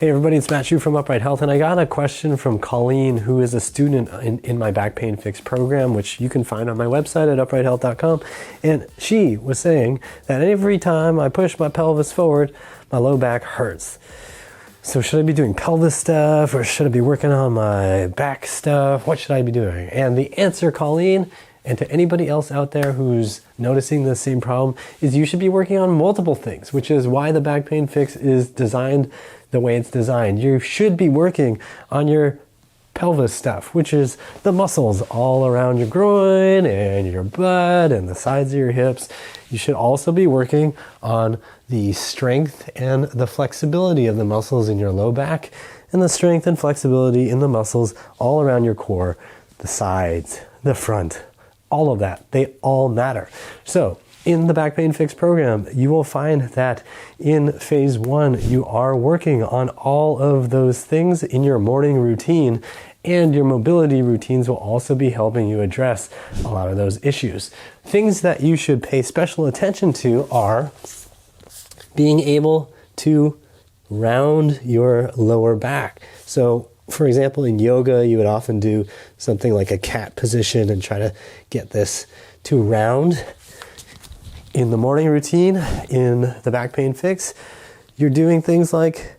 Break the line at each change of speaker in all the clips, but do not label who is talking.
Hey everybody, it's Matt Shu from Upright Health, and I got a question from Colleen, who is a student in my back pain fix program, which you can find on my website at uprighthealth.com. And she was saying that every time I push my pelvis forward, my low back hurts. So should I be doing pelvis stuff, or should I be working on my back stuff? What should I be doing? And the answer, Colleen, and to anybody else out there who's noticing the same problem, is you should be working on multiple things, which is why the back pain fix is designed the way it's designed. You should be working on your pelvis stuff, which is the muscles all around your groin and your butt and the sides of your hips. You should also be working on the strength and the flexibility of the muscles in your low back, and the strength and flexibility in the muscles all around your core, the sides, the front, all of that. They all matter. So in the Back Pain Fix program, you will find that in phase 1, you are working on all of those things in your morning routine, and your mobility routines will also be helping you address a lot of those issues. Things that you should pay special attention to are being able to round your lower back. So for example, in yoga, you would often do something like a cat position and try to get this to round. In the morning routine, in the back pain fix, you're doing things like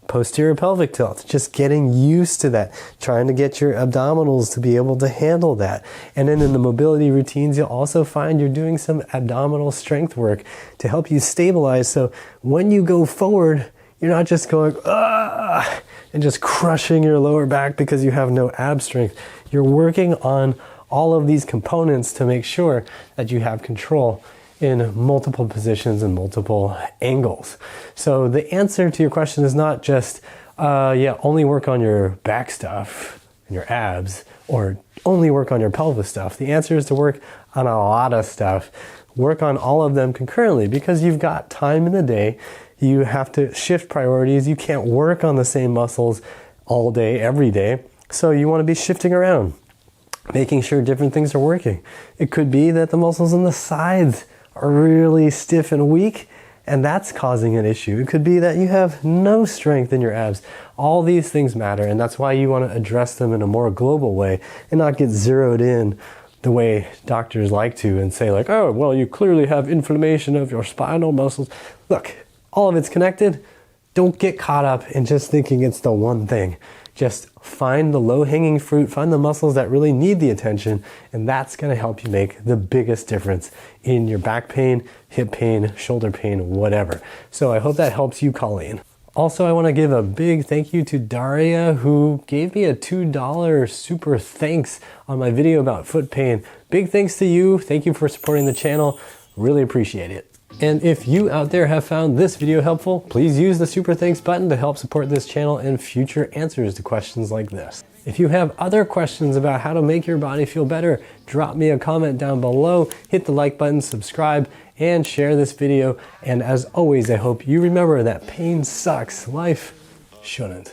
posterior pelvic tilt, just getting used to that, trying to get your abdominals to be able to handle that. And then in the mobility routines, you'll also find you're doing some abdominal strength work to help you stabilize. So when you go forward, you're not just going, ah, and just crushing your lower back because you have no ab strength. You're working on all of these components to make sure that you have control in multiple positions and multiple angles. So the answer to your question is not just, only work on your back stuff and your abs, or only work on your pelvis stuff. The answer is to work on a lot of stuff. Work on all of them concurrently, because you've got time in the day. You have to shift priorities. You can't work on the same muscles all day, every day. So you want to be shifting around, making sure different things are working. It could be that the muscles on the sides are really stiff and weak, and that's causing an issue. It could be that you have no strength in your abs. All these things matter, and that's why you want to address them in a more global way and not get zeroed in the way doctors like to and say like, oh, well, you clearly have inflammation of your spinal muscles. Look, all of it's connected. Don't get caught up in just thinking it's the one thing. Just find the low-hanging fruit, find the muscles that really need the attention, and that's going to help you make the biggest difference in your back pain, hip pain, shoulder pain, whatever. So I hope that helps you, Colleen. Also, I want to give a big thank you to Daria, who gave me a $2 super thanks on my video about foot pain. Big thanks to you. Thank you for supporting the channel. Really appreciate it. And if you out there have found this video helpful, please use the super thanks button to help support this channel and future answers to questions like this. If you have other questions about how to make your body feel better, drop me a comment down below, hit the like button, subscribe, and share this video. And as always, I hope you remember that pain sucks. Life shouldn't.